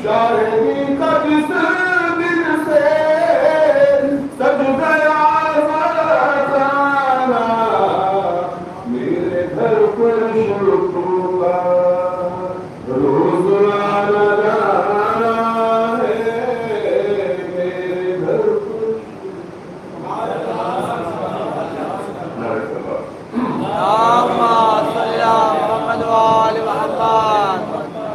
شاہدی کا جس دن سے سج گیا زمانہ میرے گھر پر شروع کا روز آنا ہے میرے گھر پر اللهم صل على محمد وآل محمد محمد وآل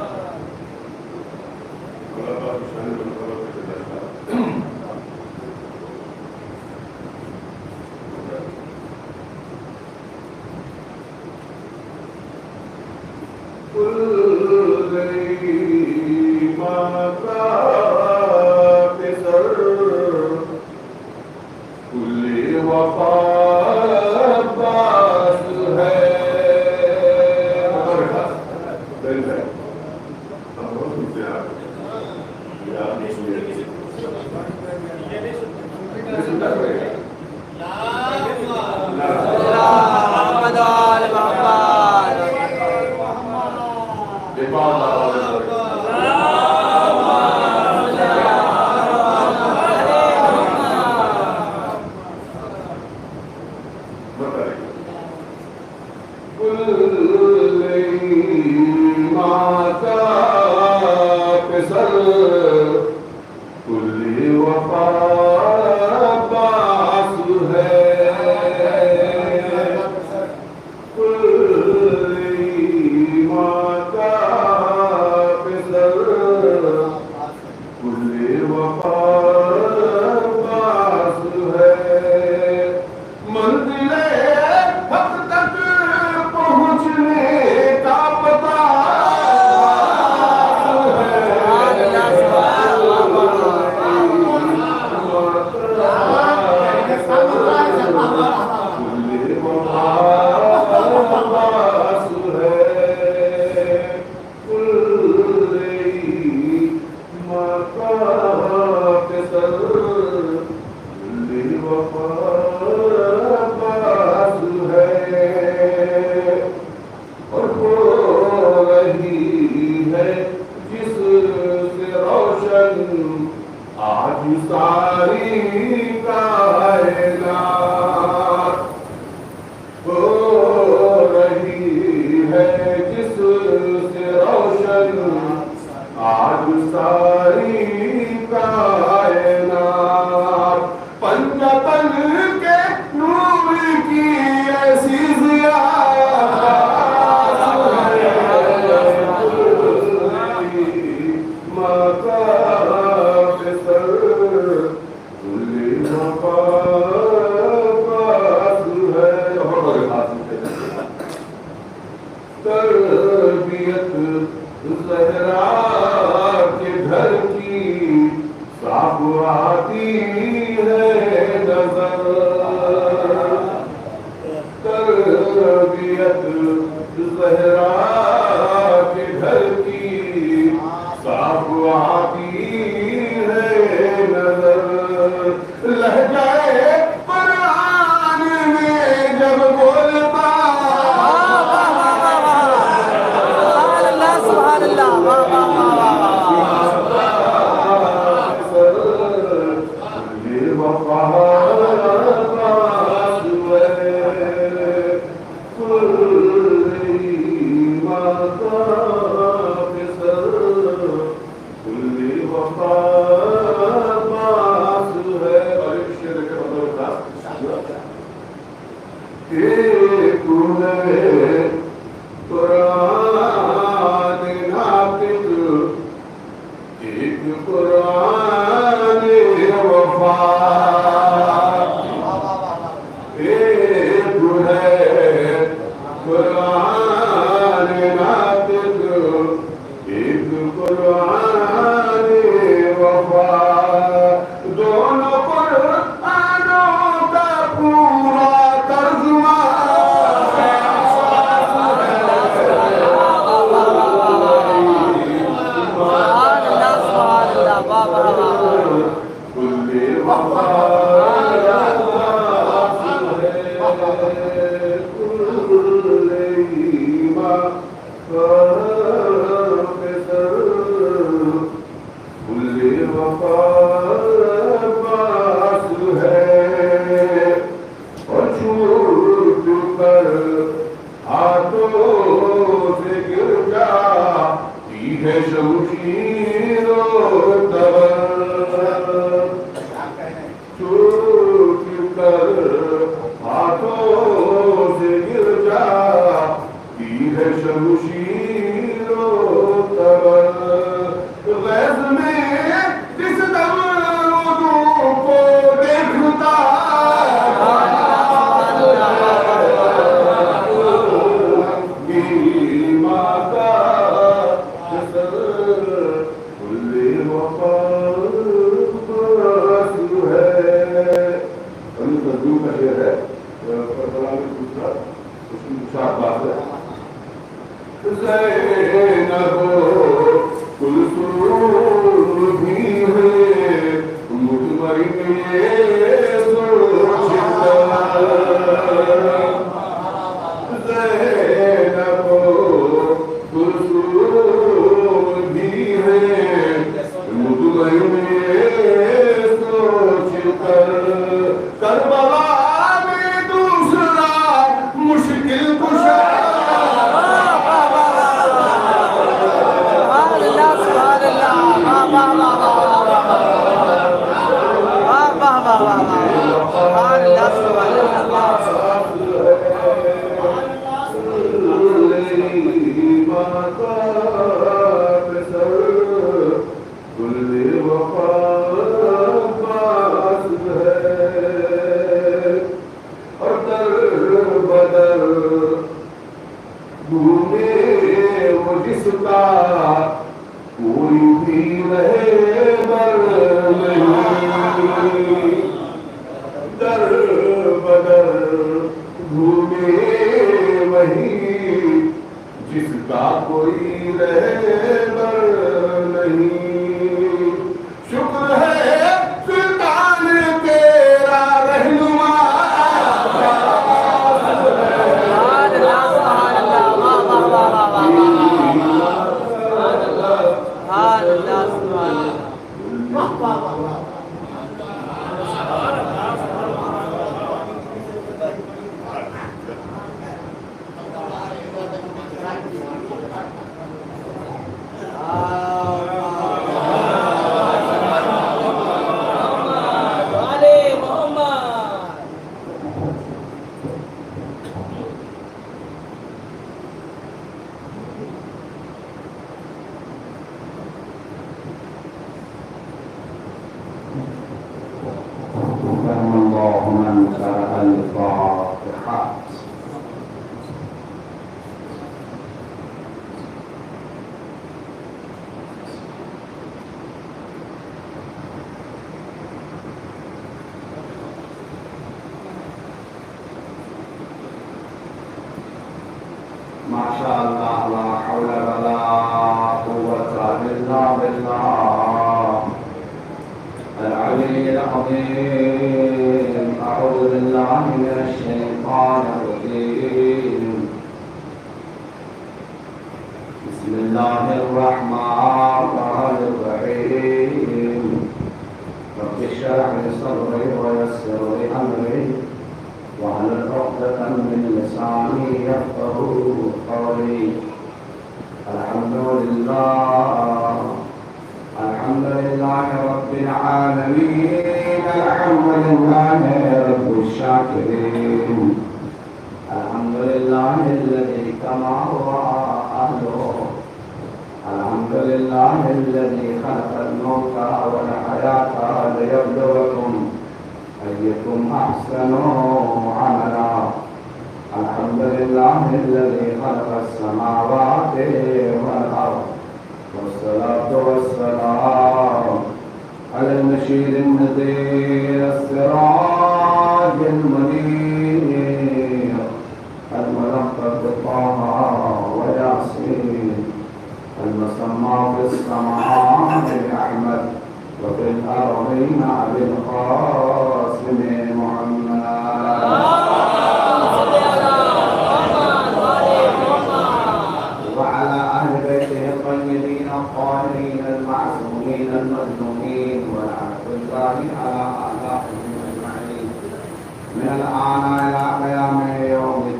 ہے شمشیر و تبر چھوٹ کر ہاتھوں سے گر جا تیر ہے شمشیر و تبر غیظ میں جس دم اردو کو دیکھتا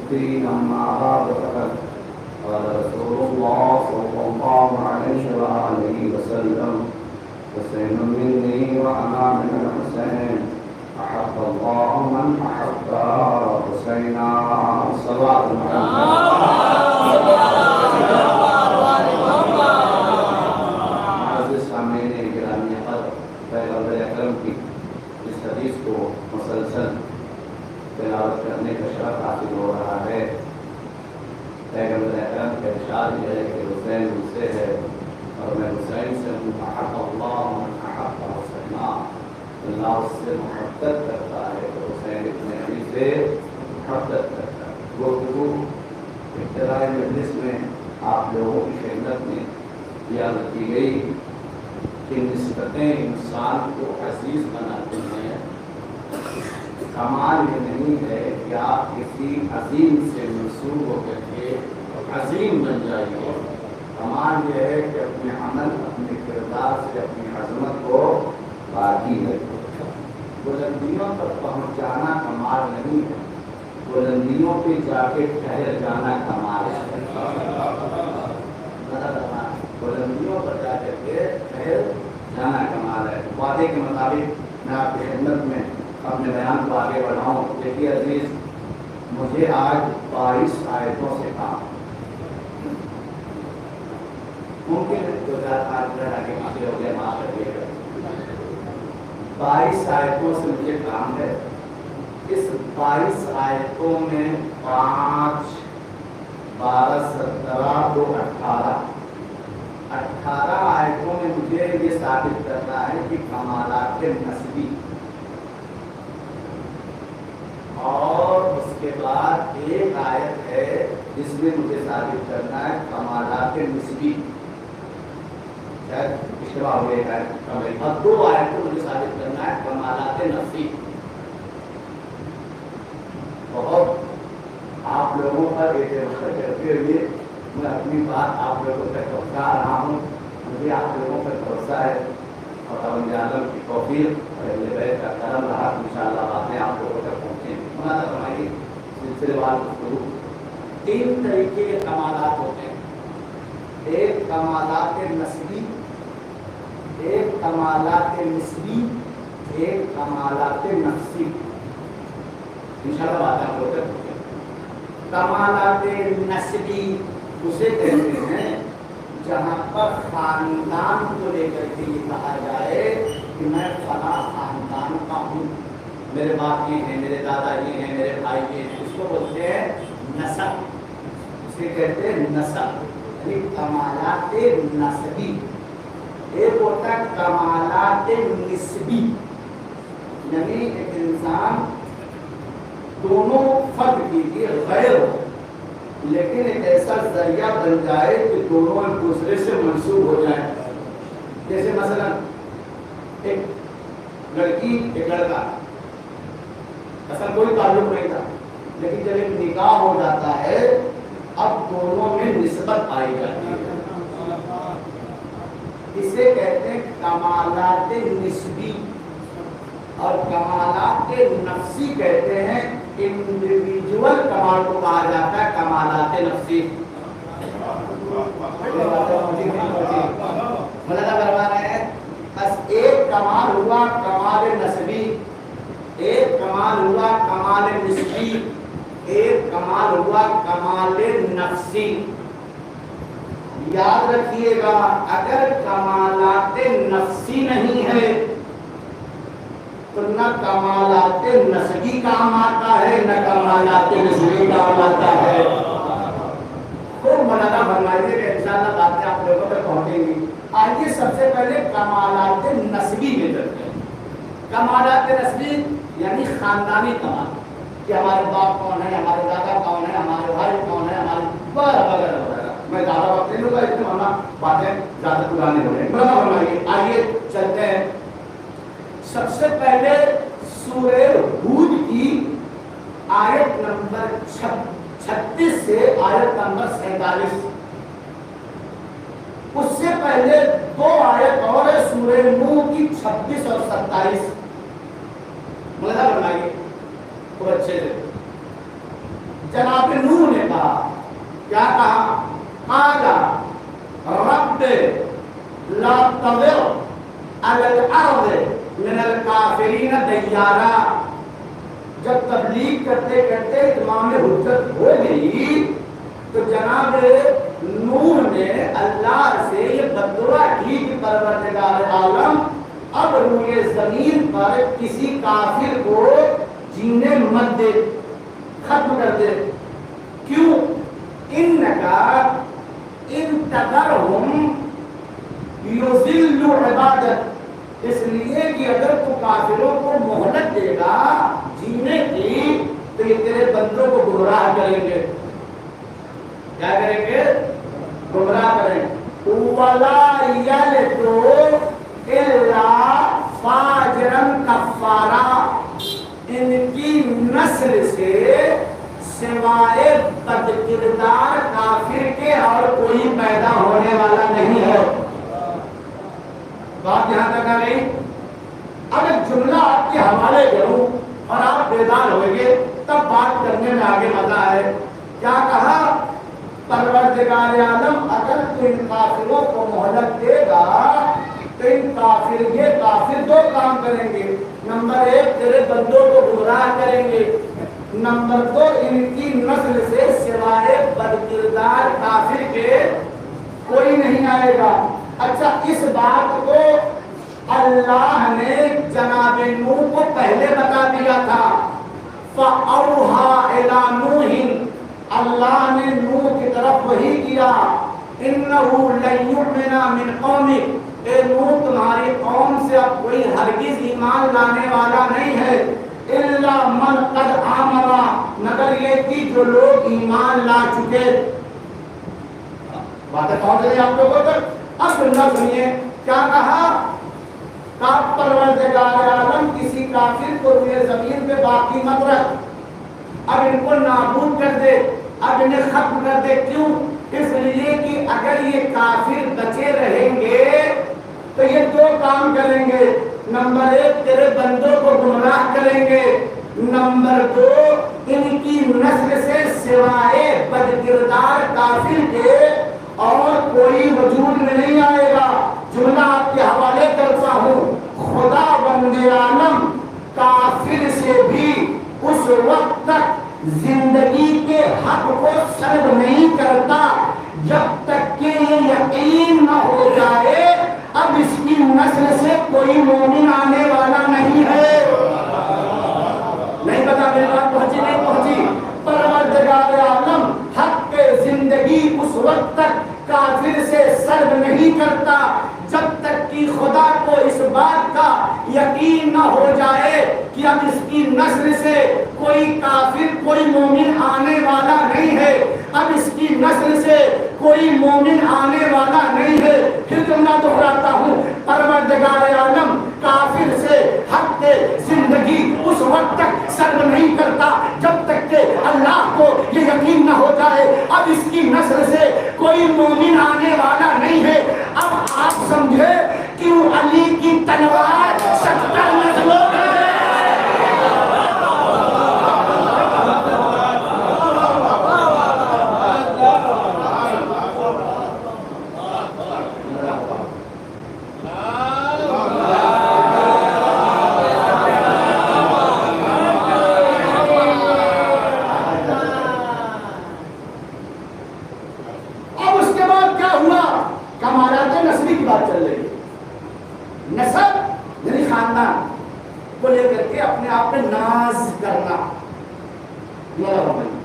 الدين أما بعد فقد قال رسول الله صلى الله عليه وسلم حسين مني وأنا من الحسين أحب الله من أحب حسينا صلاة معزز سامعین گرامی قدر پیغمبر اکرم کی اس حدیث کو مسلسل تلاوت کرنے کا شرف حاصل ہو رہا ہے۔ پیغمبر اکرم کا ارشاد یہ ہے کہ حسین مجھ سے ہے اور میں حسین سے ہوں۔ احب اللہ من احب حسینا، اللہ اس سے محبت کرتا ہے تو حسین ابن علی سے محبت کرتا ہے۔ گفتگو ابتدائی مجلس میں آپ لوگوں کی خدمت میں بیان کی گئی کہ نسبتیں انسان کو عزیز بناتی ہیں۔ کمال یہ نہیں ہے کہ آپ کسی عظیم سے منسوب ہو کر کے عظیم بن جائیے، کمال یہ ہے کہ اپنے عمل اپنے کردار سے اپنی عظمت کو باقی رکھو۔ بلندیوں پر پہنچ جانا کمال نہیں ہے، بلندیوں پہ جا کے ٹھہر جانا کمال ہے۔ بلندیوں پر جا کر کے ٹھہر جانا کمال ہے۔ وعدے کے مطابق میں آپ کی خدمت میں اپنے بیان کو آگے بڑھاؤں۔ دیکھیے عزیز، مجھے آج 22 آیتوں سے کام، ممکن ہے 2005 آگے آگے ہو گیا، معاف کریے گا، 22 آیتوں سے مجھے کام ہے۔ اس 22 آیتوں میں 5 12 17 2 18 آیتوں میں مجھے یہ ثابت کرنا ہے کہ کمالات نسبی، اور اس کے بعد ایک آیت ہے جس میں مجھے ثابت کرنا ہے کمالات نسبی، شاید اشتباہ ہو گیا ہے، اور 2 آیتوں مجھے ثابت کرنا ہے کمالات نفسی۔ بہت آپ لوگوں پر اعتماد کرتے ہوئے میں اپنی بات آپ لوگوں تک پہنچا رہا ہوں۔ مجھے آپ لوگوں پر بھروسہ ہے اور خداوند عالم کی توفیق اور اہل بیت کا کرم رہا کہ انشاءاللہ باتیں آپ لوگوں تک پہنچیں۔ مولانا فرمائیے سلسلے وار گفتگو، 3 طریقے کے کمالات ہوتے ہیں، ایک کمالات نسبی، ایک کمالات نسبی، ایک کمالات نفسی۔ انشاءاللہ باتیں آپ لوگوں تک پہنچیں۔ کمالات نسبی اسے کہتے ہیں جہاں پر خاندان کو لے کر کے یہ کہا جائے کہ میں فلاں خاندان کا ہوں، میرے باپ یہ ہیں، میرے دادا یہ ہیں، میرے بھائی یہ ہیں، اس کو بولتے ہیں نسب، اسے کہتے ہیں نسب، یعنی کمالات نسبی۔ ایک ہوتا ہے کمالات نسبی، یعنی ایک انسان دونوں فرد کیجیے غیر ہو لیکن ایک ایسا ذریعہ بن جائے کہ دونوں ایک دوسرے سے منسوب ہو جائیں۔ جیسے مثلا ایک لڑکی ایک لڑکا، اصل کوئی تعلق نہیں تھا، لیکن جب ایک نکاح ہو جاتا ہے اب دونوں میں نسبت پائی جاتی ہے، اسے کہتے ہیں کمالات نسبی۔ اور کمالات نفسی کہتے ہیں انڈیویجول کمال کو کہا جاتا ہے کمالات نفسی۔ مولانا فرما رہے ہیں بس ایک کمال ہوا کمال نسبی، ایک کمال ہوا کمال نسبی، ایک کمال ہوا کمال نفسی۔ یاد رکھیے گا اگر کمالات نفسی نہیں ہے تو نہ کمالات نسبی کام آتا ہے نہ کمالات نسبی کام آتا ہے۔ تو مولانا فرمائیے کہ انشاءاللہ باتیں آپ لوگوں تک پہنچیں گی۔ آئیے سب سے پہلے کمالات نسبی میں چلتے ہیں۔ کمالات نسبی یعنی خاندانی کمال، کہ ہمارے باپ کون ہے، ہمارے دادا کون ہے، ہمارے بھائی کون ہے، ہمارے وغیرہ وغیرہ وغیرہ۔ میں زیادہ وقت نہیں لوں گا، اس میں ہمارا باتیں زیادہ پرانی ہو رہی ہیں۔ مولانا فرمائیے آئیے چلتے ہیں۔ سب سے پہلے سورہ ہود کی آیت نمبر 36 سے آیت نمبر 47، اس سے پہلے 2 آیت اور ہے سورہ نوح کی 26 اور 27۔ مولانا فرمائیے تو اچھے سے، جناب نوح نے کہا، کیا کہا؟ قال رب لا تنتظر علی الارض من الکافرین دیارا. جب تبلیغ کرتے کرتے اتمام حجت ہو گئی تو جناب نوح نے اللہ سے یہ بددعا کی کہ پروردگار عالم اب روئے زمین پر کسی کافر کو جینے مت دے، ختم کر دے. کیوں؟ انکا ان تذرہم یضلوا عبادک، اس لیے کہ اگر تو کافروں کو مہلت دے گا جینے کی تو یہ تیرے بندوں کو گمراہ کریں گے. کیا کریں گے؟ گمراہ کریں گے. وَلَا يَلِدُوا إِلَّا فَاجِرًا كَفَّارًا، ان کی نسل سے سوائے بد کردار کافر کے اور کوئی پیدا ہونے والا نہیں ہے. بات یہاں تک آ گئی. اب ایک جملہ آپ کے حوالے کروں اور آپ بیدار ہوئیں گے تب بات کرنے میں آگے مزہ آئے. کیا کہا؟ پروردگار عالم اگر تو ان کافروں کو مہلت دے گا تو ان یہ کافر دو کام کریں گے. نمبر ایک، تیرے بندوں کو گمراہ کریں گے. نمبر دو، ان کی نسل سے سوائے بد کردار کافر کے کوئی نہیں آئے گا. اچھا، اس بات کو اللہ نے جناب نوح کو پہلے بتا دیا تھا. فَأَوْحَى إِلَى نُوحٍ، اللہ نے نوح کی طرف وحی کیا، إِنَّهُ لَن يُؤْمِنَ مِنْ قَوْمِكَ، اے نوح تمہاری قوم سے اب کوئی ہرگز ایمان لانے والا نہیں ہے. إِلَّا مَنْ قَدْ آمَنَ، مگر یہ کہ جو لوگ ایمان لا چکے. باتیں پہنچ رہی آپ لوگوں تک؟ اب سننا سنیے کیا کہا. پروردگار عالم کسی کافر کو روئے زمین پہ باقی مت رکھ، اب ان کو نابود کر دے، اب انہیں ختم کر دے. کیوں؟ اس لیے کہ اگر یہ کافر بچے رہیں گے تو یہ دو کام کریں گے. نمبر ایک، تیرے بندوں کو گمراہ کریں گے. نمبر دو، ان کی نسل سے سوائے بد کردار کافر کے اور کوئی وجود میں نہیں آئے گا. جملہ آپ کے حوالے کرتا ہوں. خدا بند عالم کافر سے بھی اس وقت تک زندگی کے حق کو سلب نہیں کرتا جب تک کہ یہ یقین نہ ہو جائے اب اس کی نسل سے کوئی مومن آنے والا نہیں ہے. نہیں پتا میری بات پہنچی نہیں پہنچی؟ پروردگار عالم حق کے زندگی اس وقت تک کافر سے سلب نہیں کرتا جب تک کہ خدا کو اس بات کا یقین نہ ہو جائے کہ اب اس کی نسل سے کوئی کافر کوئی مومن آنے والا نہیں ہے. اب اس کی نسل سے کوئی مومن آنے والا نہیں ہے. پھر جملہ دہراتا ہوں. پروردگار عالم کافر سے حق کے زندگی اس وقت تک سلب نہیں کرتا جب تک کہ اللہ کو یہ یقین نہ ہو جائے اب اس کی نسل سے کوئی مومن آنے والا نہیں ہے. اب آپ سمجھے کیوں علی کی تلوار 70 نسلوں میں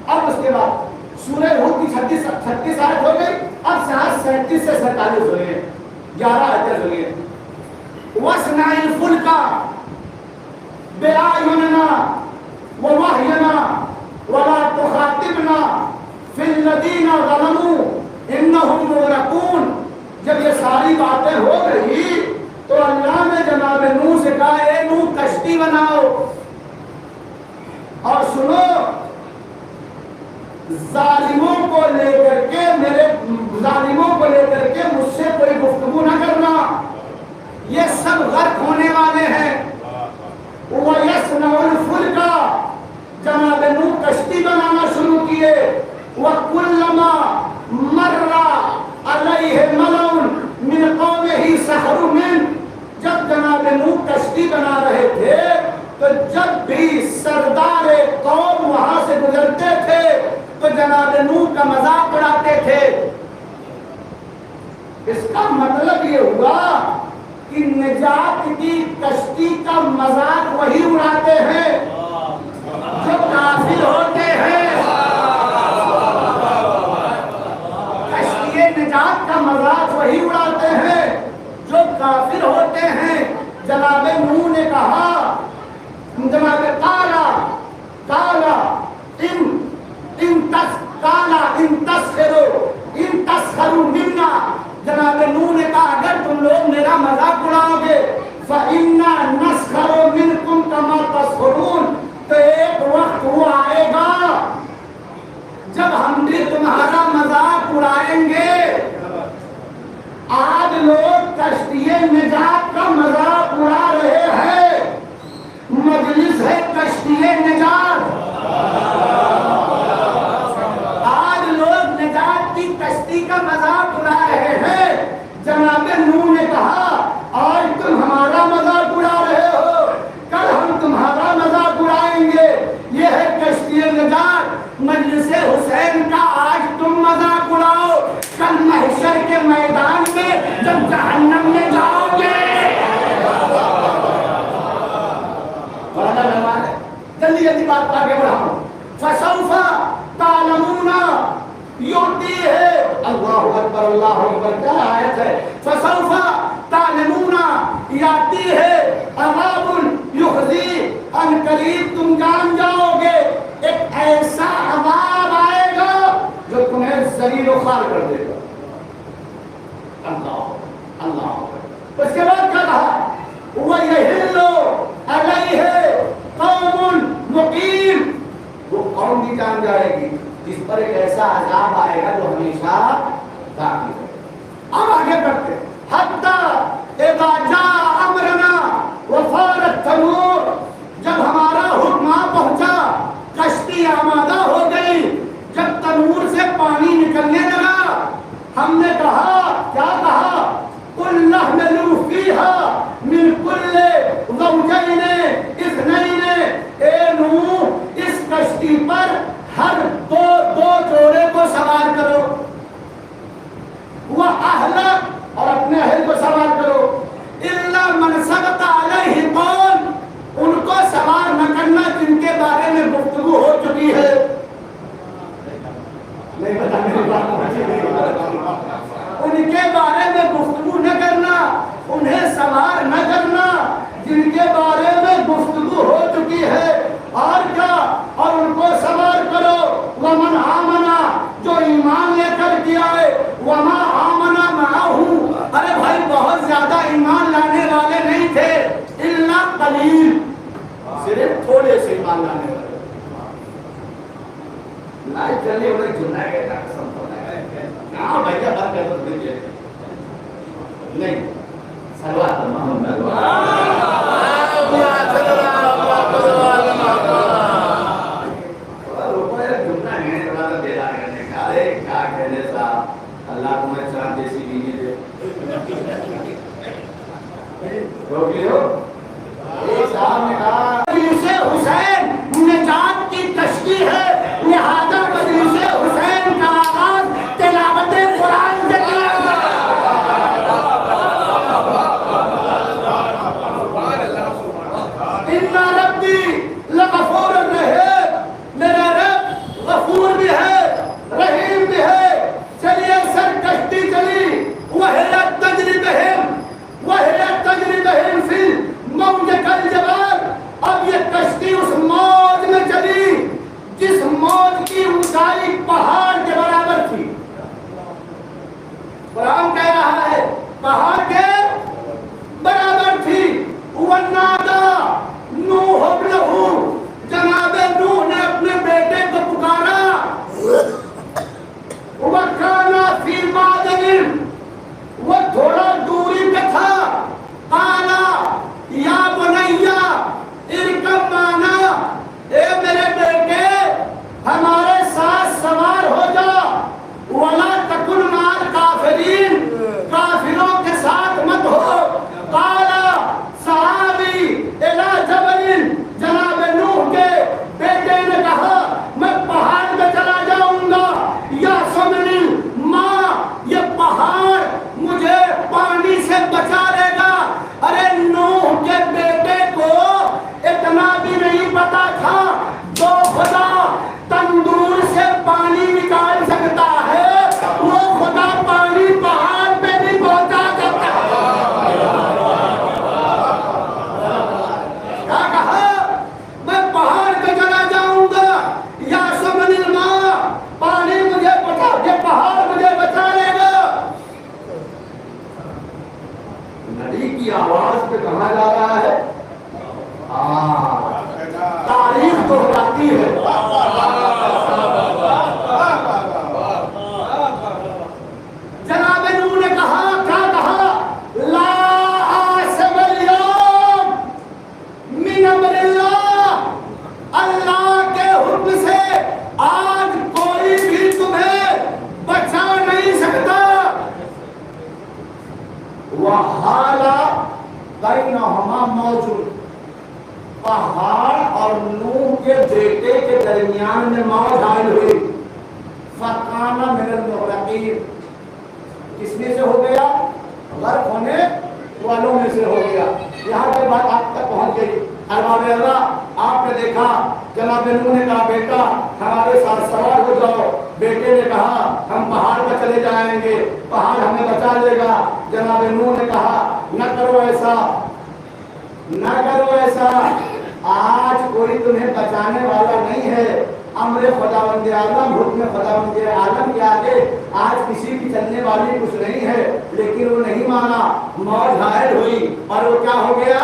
اب اس کے بعد سورہ ہود کی 36 آیت ہو گئی. اب 37 سے 47 ہو گئے، 11 آیتیں ہو گئی. وَاصْنَعِ الْفُلْكَ بِأَعْيُنِنَا وَوَحْيِنَا وَلَا تُخَاطِبْنَا فِي الَّذِينَ ظَلَمُوا إِنَّهُمْ مُغْرَقُونَ. جب یہ ساری باتیں ہو گئی تو اللہ نے جناب نوح سے کہا اے نوح کشتی بناؤ اور سنو ظالموں کو لے کر کے مجھ سے کوئی گفتگو نہ کرنا، یہ سب غرق ہونے والے ہیں. وَيَصْنَعُ الْفُلْكَ، جناب نوح کشتی بنانا شروع کیے. وَكُلَّمَا مَرَّ عَلَيْهِ مَلَأٌ مِنْ قَوْمِهِ سَخِرُوا بنا رہے تھے تو جب بھی سردار قوم وہاں سے گزرتے تھے تو جناب نوح کا مذاق اڑاتے تھے. اس کا مطلب یہ ہوا کہ نجات کی کشتی کا مذاق وہی اڑاتے ہیں جو کافر ہوتے ہیں. کشتی نجات کا مذاق وہی اڑاتے ہیں جو کافر ہوتے ہیں. جناب نوح نے کہا، جناب ان تسخروا منا، جناب نوح نے کہا اگر تم لوگ میرا مذاق اڑاؤ گے فإنا نسخر منکم کما تسخرون، تو ایک وقت وہ آئے گا جب ہم بھی تمہارا مذاق اڑائیں گے. آج لوگ کشتی نجات کا مذاق اڑا رہے ہیں. مجلس ہے کشتی نجات. آج لوگ نجات کی کشتی کا مذاق اڑا رہے ہیں. جناب نوح نے کہا آج تم ہمارا مذاق اڑا رہے ہو، کل ہم تمہارا مذاق اڑائیں گے. یہ ہے کشتی نجات. مجلس حسین کا آج تم مذاق اڑاؤ، کل محشر کے میدان میں جب جہنم میں جاؤ گے. جلدی جلدی بات آگے بڑھاؤ. فسوف تعلمون، یوتی ہے اللہ اکبر اللہ اکبر. کیا آیت ہے؟ فسوف تعلمون، یاتی ہے عذاب یخزی، ان قریب تم جان جاؤ گے ایک ایسا عذاب آئے گا جو تمہیں ذلیل و خوار کر دے گا. اللہ اللہ. اس کے بعد کیا کہا؟ وَيَحِلُّ عَلَيْهِ قَوْمٌ مُقِيمٌ، وہ قوم بھی جان جائے گی جس پر ایک ایسا عذاب آئے گا جو ہمیشہ باقی ہے. اب آگے بڑھتے ہیں. حَتَّى إِذَا جَاءَ أَمْرُنَا وَفَارَ التَّنُورُ، جب ہمارا حکم پہنچا، کشتی آمادہ ہو گئی، جب تنور سے پانی نکلنے لگا، ہم نے کہا، کیا کہا؟ قُلْ نَحْمِلُ فِيهَا مِنْ كُلِّ زَوْجَيْنِ اثْنَيْنِ، اے نوح اس کشتی پر ہر دو جوڑے کو سوار کرو. وَأَهْلَكَ، اور اپنے اہل کو سوار کرو. إِلَّا مَنْ سَبَقَ عَلَيْهِ قَوْلٌ، ان کو سوار نہ کرنا جن کے بارے میں گفتگو ہو چکی ہے. نہیں بتا میری بات ان کے بارے میں گفتگو نہ کرنا، انہیں سوار نہ کرنا جن کے بارے میں گفتگو ہو چکی ہے. اور کیا؟ اور ان کو سوار کرو. وَمَنْ آمَنَا، جو ایمان لے کر کیا ہے. وَمَا آمَنَا مَعَهُ، ارے بھائی بہت زیادہ ایمان لانے والے نہیں تھے. إِلَّا قَلِيلٌ، صرف تھوڑے سے ایمان لانے والے. لائٹ چلنے والے جنہ ہے کہ قسم ہونا ہے. ہاں بھیا بات کر دو نہیں سلوات محمد اللہ تمہیں چاند جیسی بیوی دے. ایک صاحب نے کہا مجلس حسین نجات کی کشتی ہے، لہذا مجلس حسین کا آغاز تلاوت قرآن سے کیا ان ربی لغفور رحیم، میرا رب غفور بھی ہے رحیم بھی ہے. چلیے سر کشتی چلی. وَهِيَ تَجْرِي بِهِمْ فِي الْمَوْجِ كَالْجَبَالِ، اب یہ کشتی اس موج میں چلی جس موج کی اونچائی پہاڑ کے برابر تھی. قرآن کہہ رہا ہے پہاڑ کے برابر تھی. وَنَادَى نُوحٌ ابْنَهُ، جناب نوح نے اپنے بیٹے کو پکارا. وَكَانَ فِي مَعْدَنٍ، وہ تھوڑا دوری پہ تھا. قَالَ يَا بُنَيَّ ارْكَبْ مَعَنَا، اے میرے بیٹے ہمارے ساتھ سوار ہو گھڑی کی آواز پہ کہاں جا رہا ہے؟ تاریخ تو بتاتی ہے. جناب نوح نے کہا، کیا کہا؟ لا عاصم اليوم من امر اللہ، اللہ کے حکم سے آج کوئی بھی تمہیں بچا نہیں سکتا. وحال بینہما موج، پہاڑ اور نوح کے بیٹے کے درمیان میں موج حائل ہوئی. فکان من المغرقین، کس میں سے ہو گیا؟ غرق ہونے والوں میں سے ہو گیا. یہاں کے بعد آپ تک پہنچ گئی. ارباب اللہ، آپ نے دیکھا جناب نوح نے کہا بیٹا ہمارے ساتھ سوار ہو جاؤ. بیٹے نے کہا ہم پہاڑ پر چلے جائیں گے، پہاڑ ہمیں بچا لے گا. جناب نوح نے کہا نہ کرو ایسا، نہ کرو ایسا، آج کوئی تمہیں بچانے والا نہیں ہے. امر خداوند عالم، حکم خداوند عالم کے آگے آج کسی کی چلنے والی کچھ نہیں ہے. لیکن وہ نہیں مانا، موج حائل ہوئی اور وہ کیا ہو گیا؟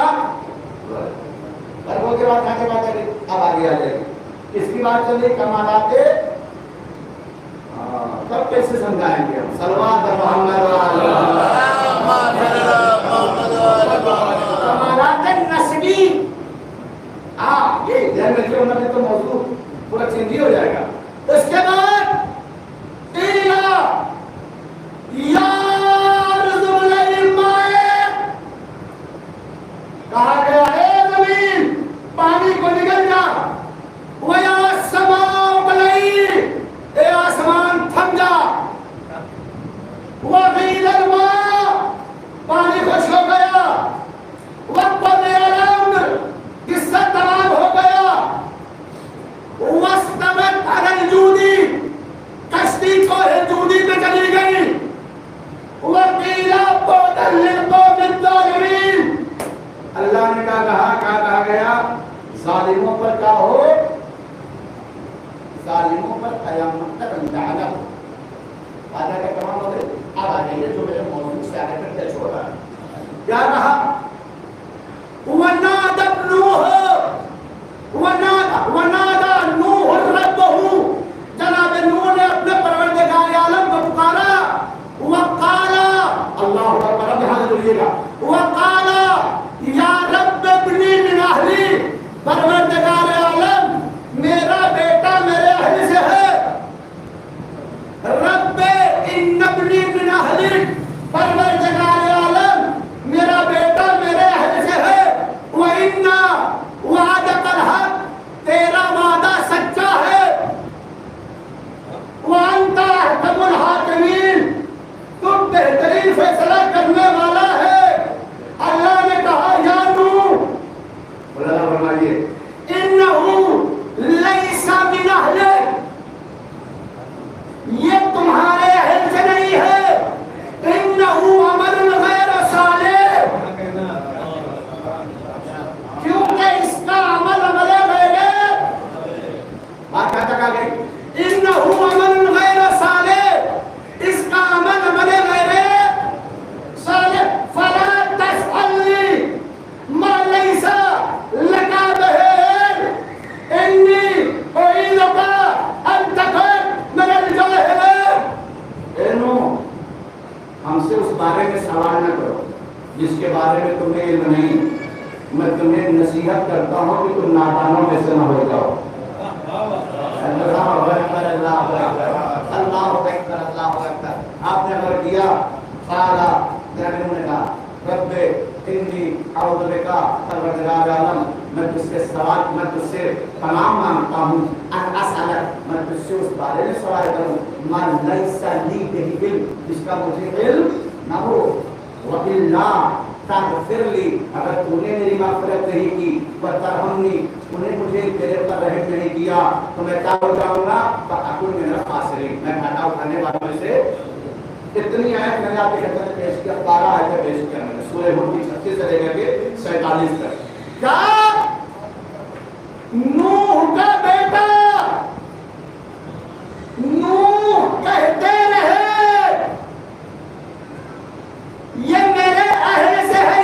اور وہ کے بعد کیا کے بات ہے؟ اب آگے آ جائے گی. اس کی بات چل رہی کمالات، تب کیسے سمجھائیں گے ہم؟ صلوات کمالات نسبی. یہ ذہن میں جو ہونا تو موضوع پورا چینج ہی ہو جائے گا. اس کے بعد کہا گیا اے زمین پانی کو نگل جا، وَيَا السَّمَاءُ اقْلَعِي، اے آسمان تھم جا، وَغِيضَ الْمَاءُ، پانی خشک ہو گیا، وَقَضِيَ الْأَمْرُ، قصہ تمام ہو گیا، وَاسْتَوَتْ عَلَى الْجُودِ، کشتی کو جودی پہ چلی گئی، وَقِيلَ بُعْدًا لِلْقَوْمِ الظَّالِمِينَ. اللہ نے کہا گیا ظالموں پر کیا ہو؟ ظالموں پر قیامت تک اندازہ ہو. آدھا کا تمام ہو گئے. اب آ جائیے جو میرے موضوع سے آگے تک چھوڑ رہا ہے. کیا کہا؟ وَنَادَى نُوحٌ رَبَّهُ، جناب نوح نے اپنے پروردگار عالم کو پکارا. وَقَالَ، اللہ اکبر، اب یہاں سے سنیے گا. وَقَالَ یا رب ابنی من اہلی، پروردگار عالم میرا بیٹا میرے اہل سے ہے. رب ان ابنی من اہلی، پروردگار عالم میرا بیٹا میرے اہل سے ہے. وَإِنَّ وَعْدَكَ الْحَقُّ، تیرا وعدہ سچا ہے. وَأَنْتَ أَحْكَمُ الْحَاكِمِينَ، تم بہترین فیصلہ کرنے والا ہے. اللہ نے کہا یا نوح، اللہ فرمائیے انہ لیس من اہلک، یہ تمہارے اہل سے نہیں ہے. انہ عمل غیر صالح، کیونکہ اس کا عمل غیر بات کہاں تک آ گئی؟ انہ عمل غیر صالح، اس کا عمل غیر صالح. فلا تسألنی ما لیس لک بہ علم، انی اعیذک ان تکون من الجاہلین. اے نوح، ہم سے اس بارے میں سوال نہ کرو جس کے بارے میں تمہیں علم نہیں. میں تمہیں نصیحت کرتا ہوں کہ تم نادانوں میں سے نہ ہو جاؤ. اللہ اکبر، اللہ اکبر، اللہ اکبر، اللہ اکبر. آپ نے اگر کیا قالا، نے کہا رب انی اعوذ بک، پروردگار عالم میں تجھ سے سوال، میں تجھ سے پناہ مانگتا ہوں. ان اسالک، میں تجھ سے اس بارے میں سوال کروں ما لیس لی بہ علم، جس کا مجھے علم نہ ہو. والا تغفر لی، اگر تو نے میری مغفرت نہیں کی، وترحمنی، تو نے مجھے تیرے پر رحم نہیں کیا، تو میں کیا ہو جاؤں گا؟ فاکون من الخاسرین، میں گھاٹا اٹھانے والوں میں سے. اتنی آیت میں نے آپ کے خدمت میں پیش کیا. 12 آیتیں پیش کیا میں نے سورہ ہود کی 36 سے لے کر کے 47 تک. کیا نوح کا بیٹا نوح کہتے رہے یہ میرے اہل سے ہے،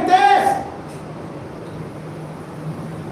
31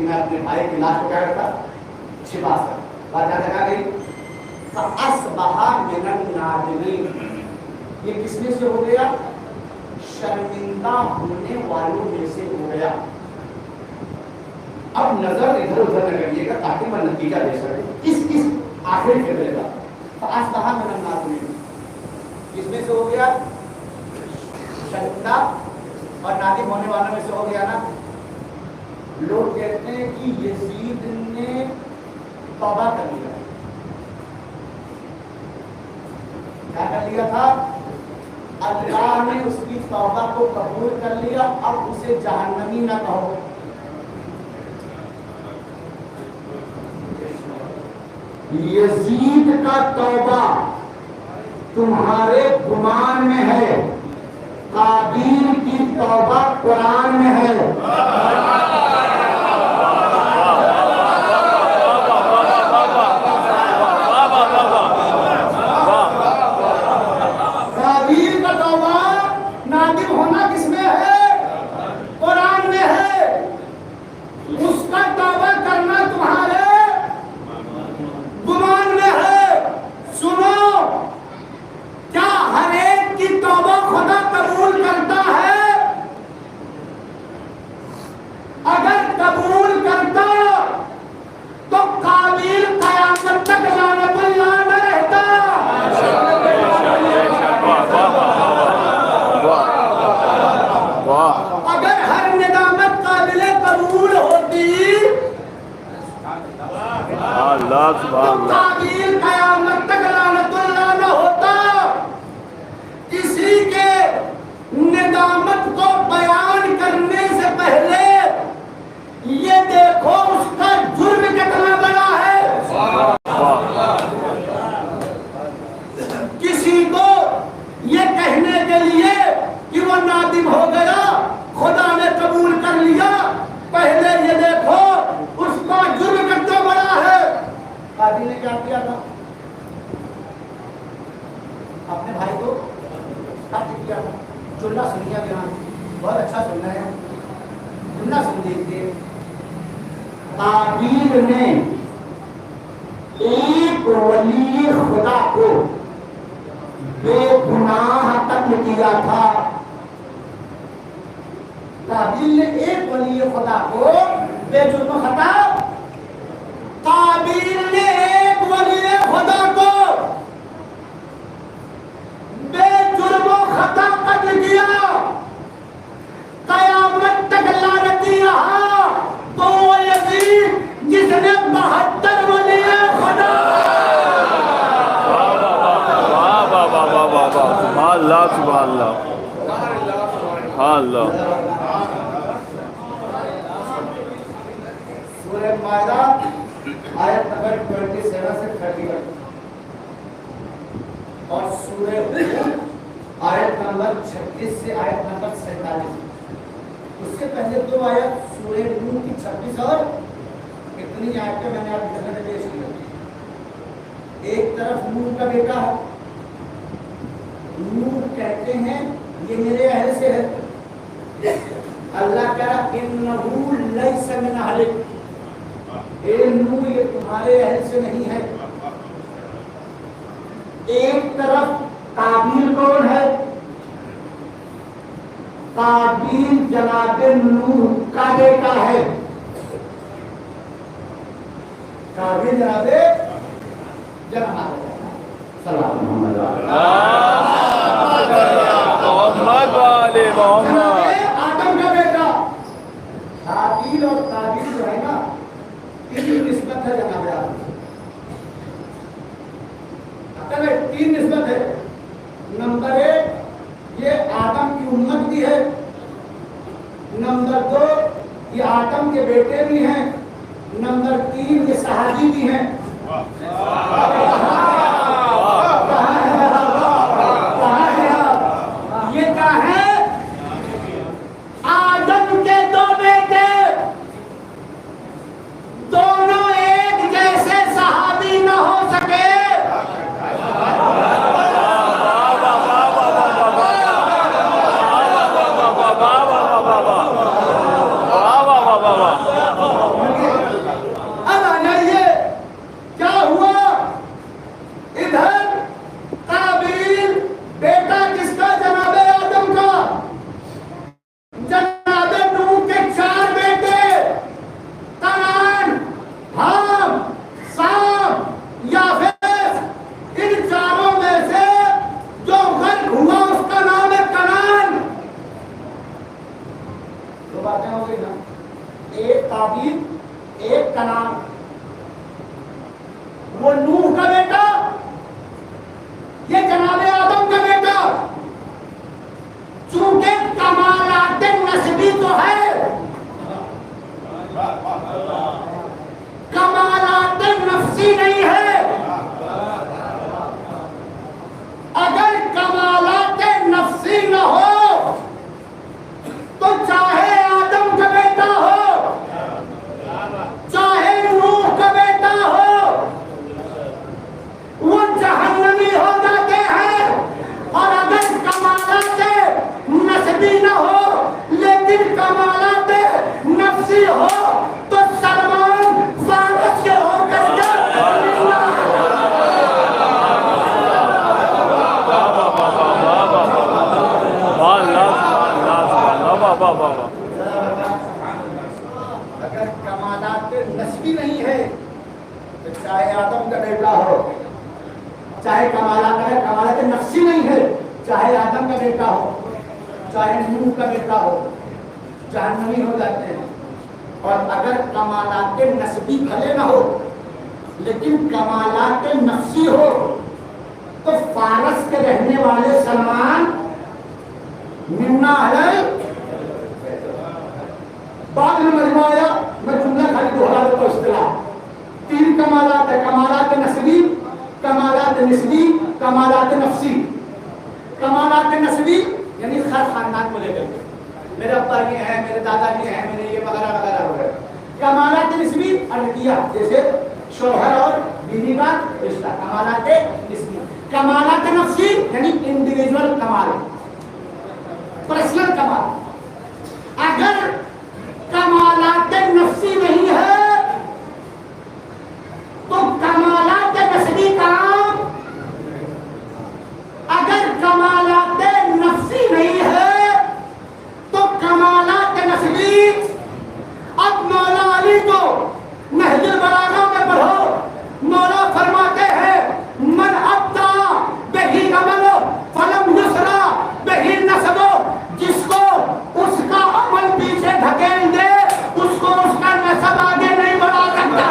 کہ میں اپنے بھائی کی لاش کو کیا کرتا چھپا سکتا. بات یاد رکھا گئی. فَأَصْبَحَ مِنَ النَّادِمِينَ. یہ کس میں سے ہو گیا؟ شرمندہ ہونے والوں میں سے ہو گیا. اب نظر ادھر ادھر نہ کریے گا تاکہ میں نتیجہ دے سکوں. اس آخری فیصلے کا فَأَصْبَحَ مِنَ النَّادِمِينَ کس میں سے ہو گیا؟ شرمندہ اور نادم ہونے والوں میں سے ہو گیا نا. لوگ کہتے ہیں کہ یزید نے توبہ کر لیا. کیا کر لیا تھا؟ اللہ نے اس کی توبہ کو قبول کر لیا. اب اسے جہنمی نہ کہو. یزید کا توبہ تمہارے گمان میں ہے، قابیل کی توبہ قرآن میں ہے. قابیل کا توبہ نادم ہونا کس میں ہے؟ قرآن میں ہے. اس کا توبہ کرنا تمہارے گمان میں ہے. سنو، کیا ہر ایک کی توبہ خدا قبول کرتا ہے؟ اگر قبول کرتا تو قابیل قیامت تک لعنت اللہ نہ رہتا. اگر ہر ندامت قابل قبول ہوتی قابیل قیامت تک لعنت اللہ نہ ہوتا. کسی کے ندامت کو بیان کرنے سے پہلے یہ دیکھو اس کا جرم کتنا بڑا ہے. کسی کو یہ کہنے کے لیے کہ وہ نادم ہو گیا، خدا نے قبول کر لیا، پہلے یہ دیکھو اس کا جرم کتنا بڑا ہے. قاضی نے کیا کیا تھا؟ اپنے بھائی کو قتل کیا تھا. جملہ سنیے یہاں، بہت اچھا سننا ہے. جملہ سن لیجیے. قابیل نے ایک ولی خدا کو بے گناہ قتل کیا تھا. قابیل نے ایک ولی خدا کو بے جرم خطا. قابیل نے ایک ولی خدا کو بے جرم و خطا قتل کیا. قیامت تک لعنتی رہا تو وہ یزید جس نے 72 ولی خدا. اللہ سبحان اللہ اللہ. سورہ مائدہ آیت نمبر 27 سے 31 اور سورہ ہود آیت نمبر 36 سے آیت نمبر 47. اس سے پہلے دو آیت سورہ نور کی 26 اور کتنی آیتیں میں نے آپ کی سامنے پیش کی. ایک طرف نور کا بیٹا ہے. نور کہتے ہیں یہ میرے اہل سے ہے. اللہ کہہ رہا انہو لیس من اہلک. اے نور یہ تمہارے اہل سے نہیں ہے. ایک طرف قابیل کون ہے؟ قابیل جناب نوح کا بیٹا ہے. قابیل جناب محمد آدم کا بیٹا. قابیل اور قابیل جو ہے نا اس کی نسبت ہے جناب آدم. تین نسبت ہے. نمبر 1 یہ آدم کی امت بھی ہے. نمبر 2 یہ آدم کے بیٹے بھی ہیں. نمبر 3 یہ صحابی بھی ہیں. یہ کیا ہے؟ آدم کے دو بیٹے دونوں ایک جیسے صحابی نہ ہو سکے. وہ نوح کا بیٹا، یہ جناب آدم کا بیٹا، چونکہ کمالات نسبی تو ہے، کمالات نفسی نہیں ہے۔ اگر کمالات نفسی نہ ہو تو چاہے آدم کا بیٹا ہو، چاہے نوح کا بیٹا ہو، وہ جہنمی ہو جاتے ہیں۔ اور اگر کمالات نسبی نہ ہو لیکن کمالات نفسی ہو تو سلمان فارس کے ہو کر اگر کمالات نسبی نہیں ہے تو چاہے آدم کا بیٹا ہو، چاہے کمالات نفسی نہیں ہے، چاہے آدم کا بیٹا ہو، چاہے نوح کا بیٹا ہو، جہنمی ہو جاتے ہیں۔ اور اگر کمالات نسبی بھلے نہ ہو لیکن کمالات نفسی ہو تو فارس کے رہنے والے سلمان منا ہے۔ بعد میں مجمع آیا، میں جملہ خالی دوہرا دیتا ہوں اصطلاح۔ 3 کمالات ہے، کمالات نسبی، کمالات نسبی، کمالات نفسی۔ کمالات نسبی یعنی ہر خاندان کو لے کر کے، میرے ابا یہ ہے، میرے دادا یہ ہے، میرے یہ وغیرہ وغیرہ ہو گئے۔ کمالات نسبی اندیا، جیسے شوہر اور بیوی کا رشتہ، کمالات نسبی۔ کمالات نفسی یعنی انڈیویجول کمال، پرسنل کمال۔ اگر کمالات نفسی نہیں ہے تو کمالات نسبی کام، اگر کمالات نفسی نہیں ہے تو کمالات نسبی۔ اب مولا علی کو نہج البلاغہ میں پڑھو، مولا فرماتے ہیں من ابتا بہی عمل فلم یسرا بہی نسب، جس کو اس کا عمل پیچھے دھکیل دے اس کو اس کا نسب آگے نہیں بڑھا سکتا۔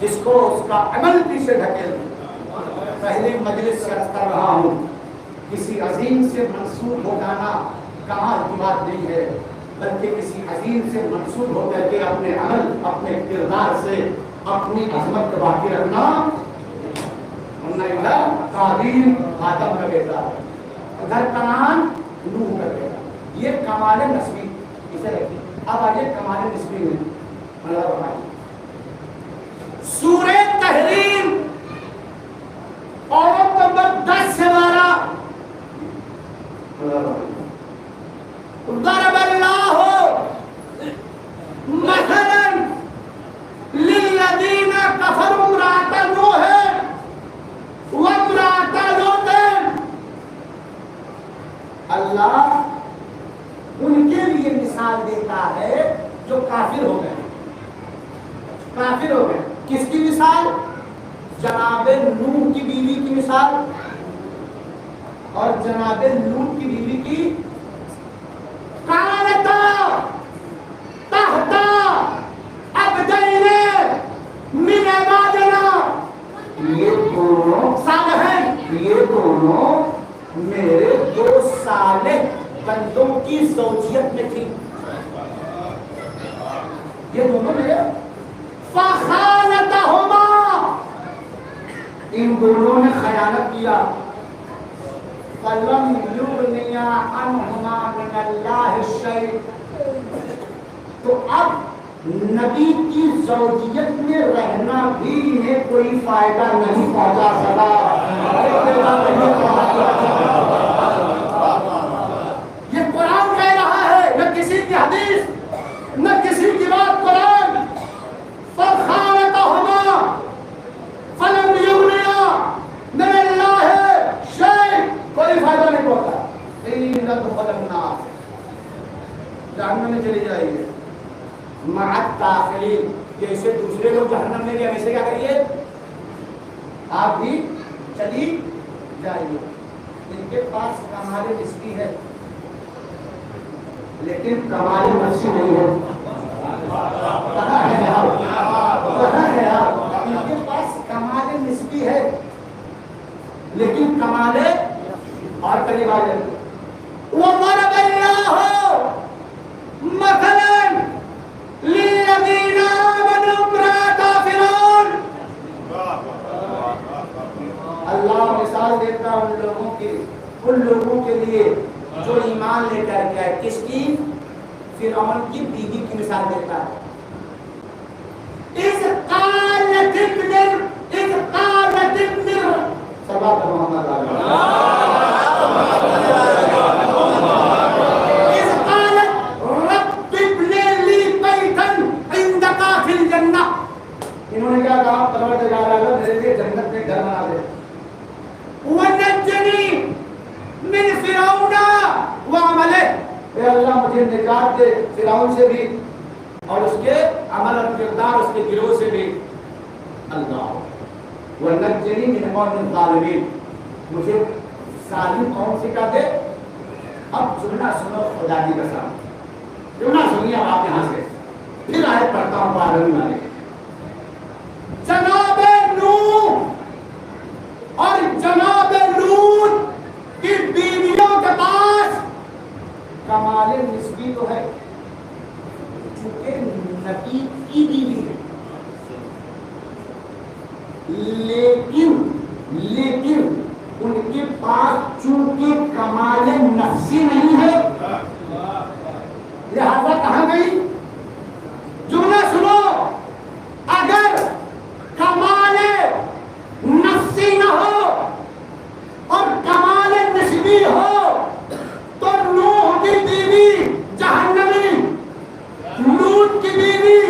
جس کو اس کا عمل پیچھے دھکیل دے۔ پہلے مجلس سے عرض کر رہا ہوں، کسی عظیم سے منسوب ہو جانا کمال کی بات نہیں ہے، بلکہ کسی عظیم سے منسوب ہو کر کے اپنے عمل، اپنے کردار سے اپنی عظمت کو باقی رکھنا۔ تعظیم آدم کا بیٹا، ادھر کنعان نوح کا بیٹا، یہ کمال نسبی اسے رکھیے۔ اب آگے کمال نسبی میں اللہ فرمائے سورہ تحریم عورت نمبر 10 سے 12۔ ضرب اللہ مثلا للذین کفروا امرأۃ نوح وامرأۃ لوط۔ اللہ ان کے لیے مثال دیتا ہے جو کافر ہو گئے، کافر ہو گئے۔ کس کی مثال؟ جناب نوح کی بیوی کی مثال اور جناب لوط کی بیوی کی۔ کانتا تحت عبدین من عبادنا، یہ دونوں صالحین، یہ دونوں میرے 2 صالح بندوں کی زوجیت میں تھی، یہ دونوں میرے۔ فخانتہما، ان دونوں نے خیانت کیا۔ فلم یغنیا عنہما من اللہ شیء، تو اب نبی کی زوجیت میں رہنا بھی انہیں کوئی فائدہ نہیں پہنچا سکا۔ یہ قرآن کہہ رہا ہے، نہ کسی کی حدیث نہ کسی کی بات۔ قرآن فخانتہما فلم یغنیا من اللہ شیء، کوئی فائدہ نہیں پہنچا۔ جہنم میں چلی جائیے مع الداخلین، جیسے دوسرے لوگ جہنم میں گئے ویسے کیا کریے آپ بھی چلی جائیے۔ ان کے پاس کمال نسبی ہے لیکن کمال نفسی نہیں ہے. کہاں ہے آپ؟ کہاں ہے آپ؟ ان کے پاس کمال نسبی ہے لیکن کمال اور قریب آ جائے. وَضَرَبَ اللَّهُ مَثَلًا لِلَّذِينَ آمَنُوا امْرَأَتَ فِرْعَوْنَ. اللہ مثال دیتا ان لوگوں کے لیے جو ایمان لے کر کے آئے. کس کی؟ فرعون کی بیوی کی مثال دیتا ہے. اِذْ قَالَتِ ابْنِ صلوات محمد اِذْ قَالَتْ رَبِّ ابْنِ لِي بَيْتًا عِندَكَ فِي الْجَنَّةِ. انہوں نے کیا کہا؟ پروردگار اعلیٰ میرے لیے جنت میں گھر بنا دے. وَنَجِّنِي مِنْ فِرْعَوْنَ وَعَمَلِهِ. اے اللہ مجھے نجات دے فرعون سے بھی اور اس کے عمل اور کردار اس کے گروہ سے بھی. اللہ وَنَجِّنِي مِنْ قَوْمٍ ظَالِمِينَ. مجھے ظالم قوم سے کہا دے. اب سننا سنو خدا کی قسم کیوں نہ سنیے آپ یہاں سے پھر آیت پڑھتا ہوں 12ویں والے. جناب نوح اور جناب لوط کی بیویوں کے پاس کمال نسبی تو ہے چونکہ نبی کی بیوی ہے لیکن ان کے پاس چونکہ کمال نفسی نہیں ہے لہذا کہاں گئی؟ جملہ سنو. اگر کمال نفسی نہ ہو اور کمال نسبی ہو تو نوح کی بیوی جہنمی، لوط کی بیوی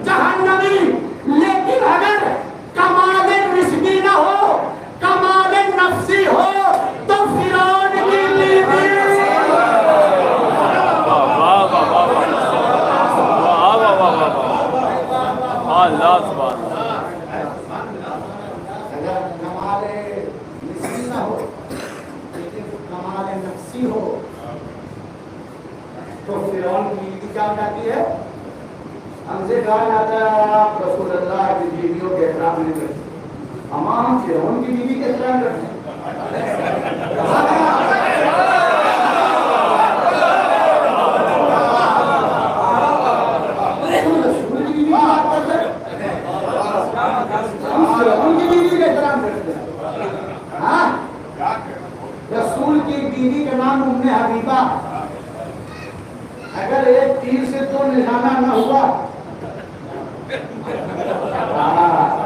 جہنمی. لیکن اگر کمال نسبی نہ ہو کمال نفسی ہو تو فرعون کی بیوی اللہ سبحان. اگر کمال نسبی نہ ہو لیکن کمال نفسی ہو تو فرعون کی بیوی کیا کہتی ہے؟ ہم سے کہا جاتا ہے آپ رسول اللہ کی بیویوں کے احترام نہیں کرتے. ہم فرعون کی بیوی کے احترام کرتے ہیں. رسول کی بیوی کی بات کرتے ہیں. ہم فرعون کی بیوی کے احترام کرتے ہیں. ہاں رسول کی بیوی کا نام ام حبیبہ. اگر ایک تیر سے تو نشانہ نہ ہوا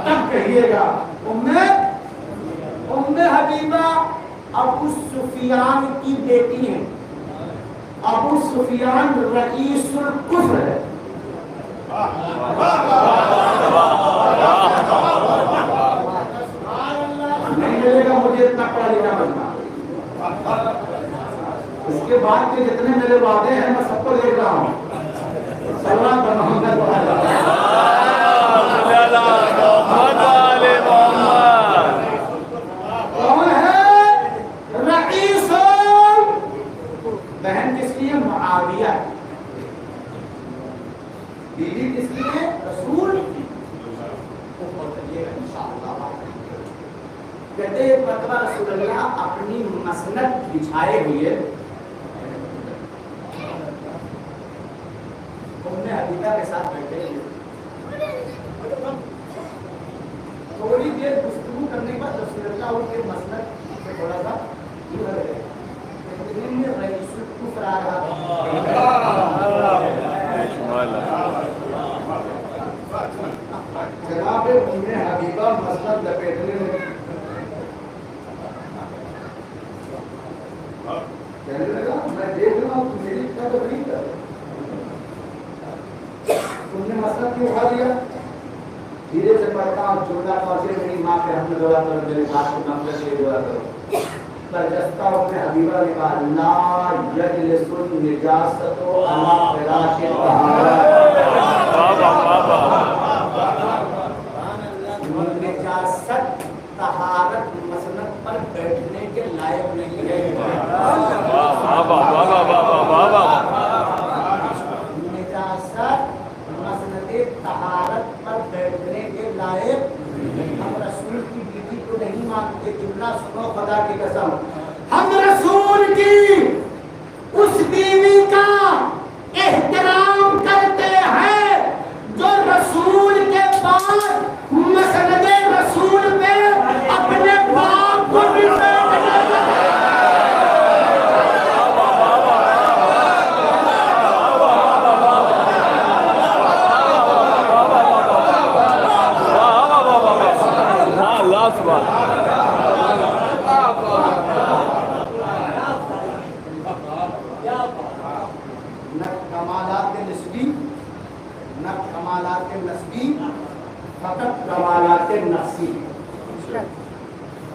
تب کہیے گا. ام حبیبہ ابو سفیان کی بیٹی ہیں. ابو سفیان رئیس الکفر ہے. نہیں ملے گا مجھے اتنا پڑھا لکھا بننا. اس کے بعد کے جتنے میرے وعدے ہیں میں سب کو دیکھ رہا ہوں. صلوات محمد کون ہے؟ رئیس. بہن کس کی ہے؟ معاویہ. بیوی کس کی ہے؟ رسول. کہتے ہیں مرتبہ رسول اللہ اپنی مسند بچھائے ہوئے ام حبیبہ کے ساتھ بیٹھے ہوئے. تھوڑی دیر گفتگو کرنے کے بعد رسول اللہ ان کے مسند سے تھوڑا سا دور ہٹ گئے. رئیس الکفر آ رہا. جناب ام حبیبہ مسند لپیٹنے میں کہنے لگا میں دیکھ رہا ہوں تو میری اتنا تو نہیں کر تم نے مسئلہ کیوں اٹھا دیا. دھیرے سے پڑھتا ہوں جملہ پہنچے میری ماں پہ ہم دعا کرو میرے بات کو کم کر کے دعا کرو. برجستہ ابن حبیبہ نے کہا لا یجلس النجاست علی فراش الطہارۃ. نجاست طہارت مسند پر بیٹھنے کے لائق نہیں ہے. کمالات نسبی فقط کمالات نفسی.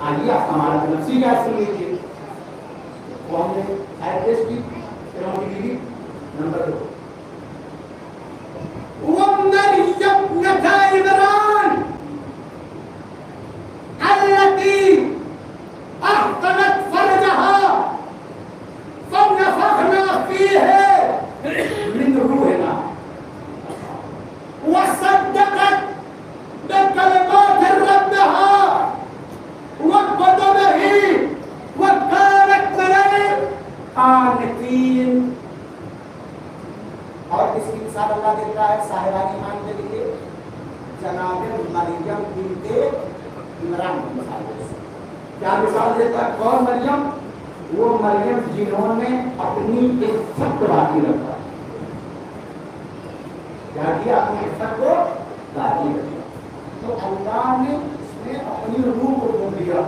آئیے آپ کمالات نفسی کیا سن لیجیے. وہ ہم نے ایڈریس کی بیوی نمبر 2 وَمَرْيَمْ ابْنَتَ عِمْرَانَ الَّتِي أَحْصَنَتْ فَرْجَهَا فَنَفَخْنَا فِيهِ مِنْ رُوحِنَا وَصَدَّقَتْ بِكَلِمَاتِ رَبِّهَا وَكُتُبِهِ وَكَانَتْ مِنَ الْقَانِتِينَ. اور اس کی مثال اللہ دیتا ہے صاحبان ایمان کے لیے جناب مریم بنت عمران کی مثال دیتا ہے. کیا مثال دیتا ہے؟ کون مریم؟ وہ مریم جنہوں نے اپنی عزت کو باقی رکھا. کیا کیا؟ اپنی عزت کو باقی رکھا. تو اللہ نے اس میں اپنی روح کو کھول دیا.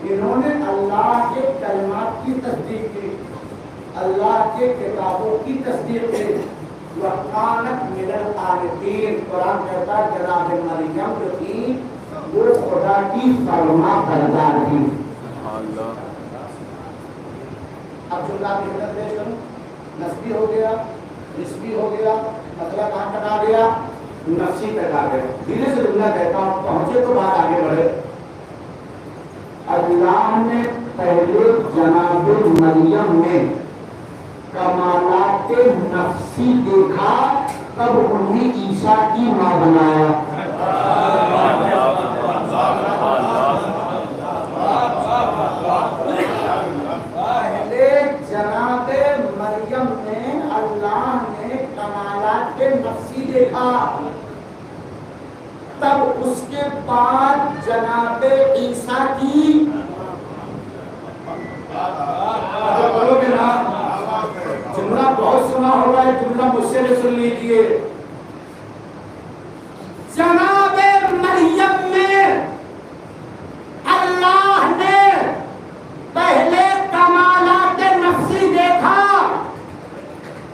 انہوں نے اللہ کے کلمات کی تصدیق کی, اللہ کے کتابوں کی تصدیق کی. وَكَانَتْ مِنَ الْقَانِتِينَ. قرآن کہتا ہے جناب مریم جو تھی وہ خدا کی فرما بردار تھی. اب جملہ کی حضرت پیش کروں. نسبی ہو گیا, نسبی ہو گیا, مطلب کہاں تک آ گیا؟ نفسی تک آ گیا. دھیرے سے جملہ کہتا ہوں, پہنچے تو بات آگے بڑھے. اللہ نے پہلے جناب مریم میں کمالات نفسی دیکھا, تب انہیں عیسیٰ کی ماں بنایا. پہلے جناب مریم میں اللہ نے کمالات نفسی دیکھا, تب اس کے بعد جناب عیسیٰ کی بولو گے نا. جملہ بہت سنا ہوگا, ہے جملہ مجھ سے بھی سن لیجیے. جناب مریم میں اللہ نے پہلے کمالات نفسی دیکھا,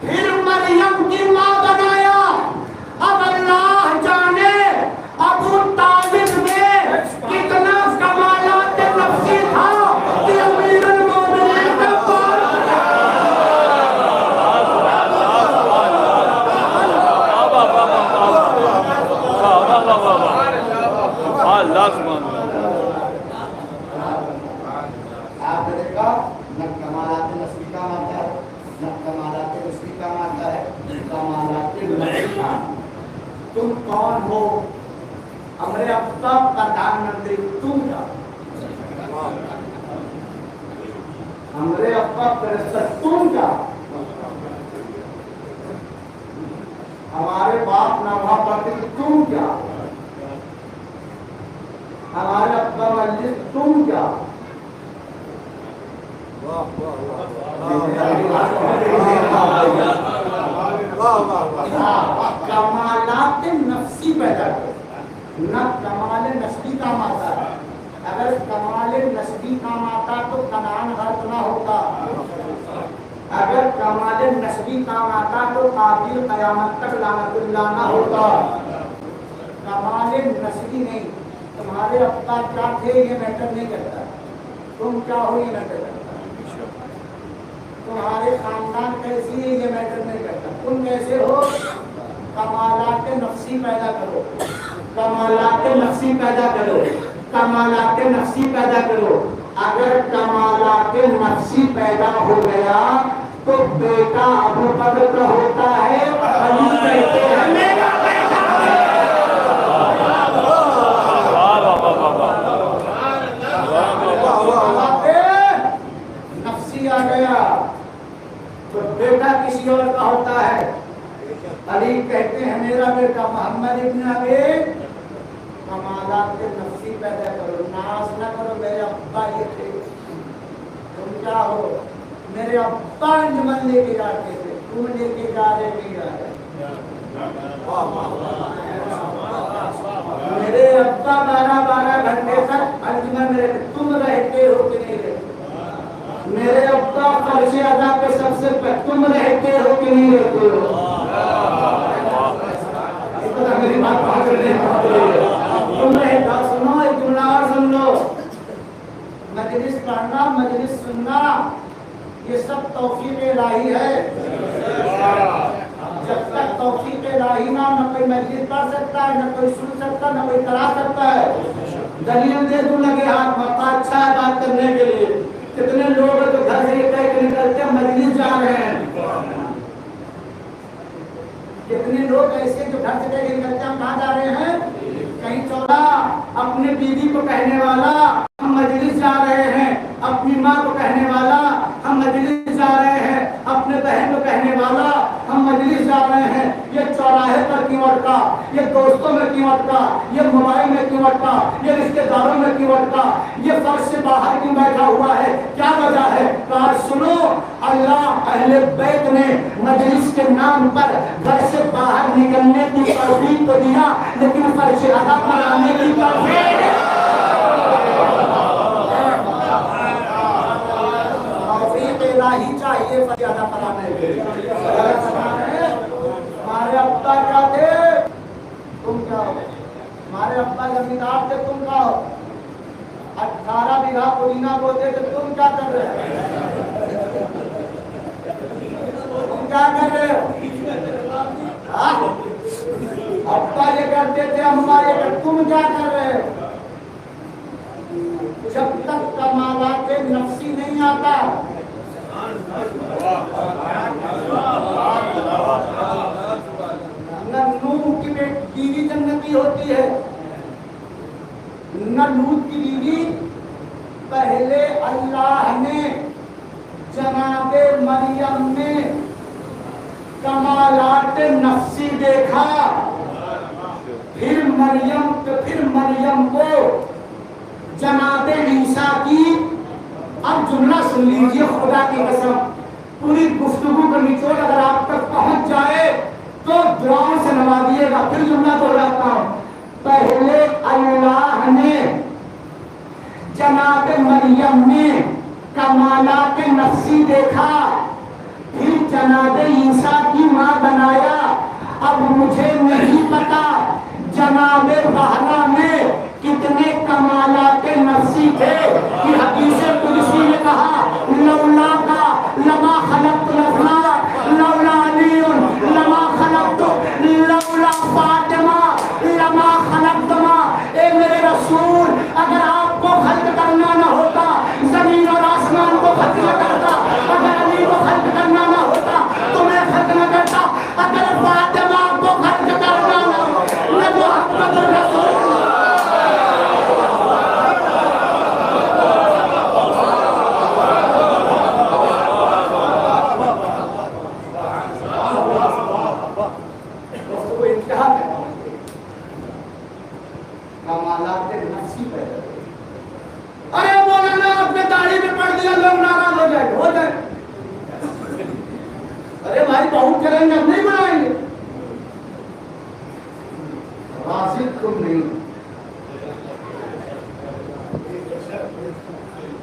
پھر مریم کی ماں بنایا. اب اللہ جانے ابو طالب میں کتنا کمالات نفسی تھا کہ امیر المومنین کا آپ نے دیکھا نہ کمالات نسبی کام آتا ہے, نہ کمالات نسبی کام آتا ہے, کمالات نسبی کام. تم کون ہو؟ ہمارے اب تک پردھان منتری تم کیا؟ ہمارے اب تک پریزیڈنٹ تم کیا؟ ہمارے باپ نہ وہاں پڑھتے تم کیا؟ ہمارے ابا مجلس تم کیا؟ کمالات نفسی پیدا کرو, نہ کمال نسبی کام آتا ہے. اگر کمال نسبی کام آتا تو کنعان غرق نہ ہوتا. اگر کمال نسبی کام آتا تو قابل قیامت تک لعنت اللہ نہ ہوتا. کمال نسبی نہیں. تمہارے ابا کیا تھے یہ میٹر نہیں کرتا, تم کیا ہو یہ میٹر کرتا. تمہارے خاندان کیسی ہے یہ میٹر نہیں کرتا, تم کیسے ہو. کمالات نفسی پیدا کرو, کمالات نفسی پیدا کرو, کمالات نفسی پیدا کرو. اگر کمالات نفسی پیدا ہو گیا تو بیٹا ابو بکر کا ہوتا ہے, علی کہتے ہیں میرا بیٹا. نفسی آ گیا تو بیٹا کسی اور کا ہوتا ہے. علی کہتے ہیں میرا بیٹا محمد ابن ابی. کمالات نفسی پیدا کرو, ناز نہ کرو میرے ابا یہ تھے, تم کیا ہو. میرے ابا انجمن لے کے جاتے تھے, تم لے کے جا رہے نہیں جا رہے. میرے ابا 12 گھنٹے تک انجمن رہتے, تم رہتے ہو کہ نہیں رہتے. میرے ابا فرض ادا پہ سب سے پہلے تم رہتے ہو کہ نہیں رہتے ہو. یہ سب توفیق الہی ہے. جب تک توفیق الہی نہ کوئی مجلس پڑھ سکتا ہے، نہ کوئی سن سکتا، نہ کوئی کرا سکتا ہے. دلیل دے دوں لگے ہاتھ موقع اچھا ہے بات کرنے کے لیے. کتنے لوگ ہیں جو گھر سے کہہ کے نکل کے مجلس جا رہے ہیں. کتنے لوگ ایسے جو گھر سے کہہ کے نکلتے ہیں کہاں جا رہے ہیں؟ کہیں چولا. اپنے بیوی کو کہنے والا ہم مجلس جا رہے ہیں، اپنی ماں کو کہنے والا ہم مجلس جا رہے ہیں، اپنے بہن کو کہنے والا ہم مجلس جا رہے ہیں. یہ چوراہے پر کیوں اٹکا؟ یہ دوستوں میں کیوں اٹکا؟ یہ موبائل میں کیوں اٹکا؟ یہ رشتے داروں میں کیوں اٹکا؟ یہ فرش سے باہر کیوں بیٹھا ہوا ہے؟ کیا وجہ ہے؟ کہا سنو، اللہ اہل بیت نے مجلس کے نام پر گھر سے باہر نکلنے کی توفیق تو دیا، لیکن فرش ادا پر آنے کی توفیق الہی چاہیے. زیادہ پڑھانے کے ہمارے ابا کیا تھے، تم کیا ہو؟ ہمارے ابا زمیندار تھے، تم کیا ہو؟ 18 بیگھا پودینہ بوتے تھے، تم کیا کر رہے ہو؟ تم کیا کر رہے ہو؟ ابا یہ کرتے تھے، اما یہ کرتے، تم کیا کر رہے ہو؟ جب تک کمالات نفسی نہیں آتا، نہ نوح کی بیوی جنتی ہوتی ہے، نہ لوط کی بیوی. پہلے اللہ نے جناب مریم میں کمالات نفسی دیکھا، پھر مریم کو جناب عیسیٰ کی. اب جملہ سن لیجیے، خدا کی قسم پوری گفتگو کا نچوڑ اگر آپ تک پہنچ جائے تو دعاؤں سے نوازیے گا. پھر جملہ دہراتا ہوں. پہلے اللہ نے جناب مریم میں کمالات نفسی دیکھا، پھر جناب عیسیٰ کی ماں بنایا. اب مجھے نہیں پتا جناب بہرا میں کتنے کمالات نفسی تھے کہ حدیث قدسی نے کہا لولا کا لما خلقت الافلاک لولا علی لما خلقت لولا فاطمہ لما خلقت ما. اے میرے رسول، اگر آپ کو خلق کرنا نہ ہوتا، زمین اور آسمان کو خلق نہ کرتا، اگر علی کو خلق کرنا نہ ہوتا تو میں خلق نہ کرتا، اگر فاطمہ کو خلق کرنا نہ محمد رسول کمالات نفسی پیدا. ارے مولانا آپ نے داڑھی میں پڑھ دیا، لوگ ناراض ہو جائے. ارے بھائی بہت کریں گے، ہم نہیں بنائیں گے. راشد تم نہیں،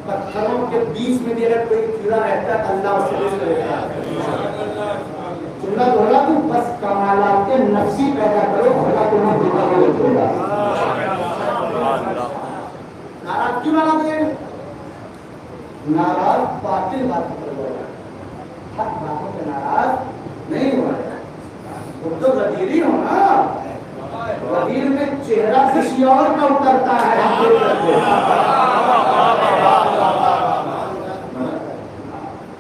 پتھروں کے بیچ میں بھی اگر کوئی کیڑا رہتا ہے اللہ اس سے رشتہ رہتا ہے. جملہ بولا تو بس کمالات نفسی پیدا کرو، خدا تمہیں دیکھا ہو چھوڑ گا. ناراض کیوں ناراض ہے؟ ناراض باطل باتوں پر ہو رہا ہے، حق باتوں پہ ناراض نہیں ہو رہا ہے. وہ تو غدیری ہو نا، غدیر میں چہرہ کسی اور کا اترتا ہے.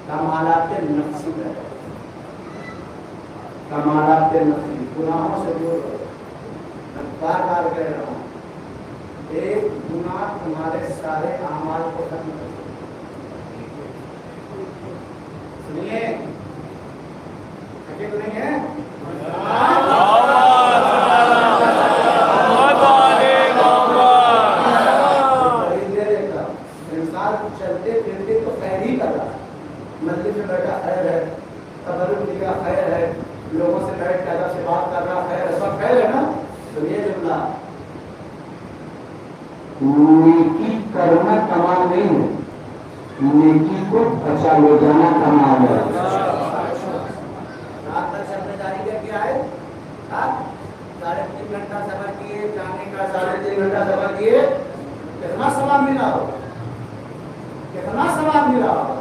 کمالات نفسی ہے، کمالات نفسی. گناہوں سے دور رہو. میں بار بار کہہ رہا ہوں، ایک گناہ تمہارے سارے اعمال کو ختم کر دے. سنیے، تو نہیں ہے انسان چلتے پھرتے تو خیر ہی کر رہا. مندر میں بیٹھا خیر ہے، تبرک لکھا خیر ہے، لوگوں سے بیٹھ کر سے بات کر رہا خیر ہے، سب خیر ہے نا. تو یہ جملہ نیکی کرنا کمال نہیں ہے، نیکی کو بچا لے جانا کمال ہے. رات تک سفر جاری کیا ہے، 3.5 گھنٹہ سفر کیے، جانے کا 3.5 گھنٹہ سفر کیے، کتنا ثواب ملا ہو، کتنا ثواب ملا ہو.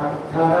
18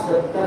70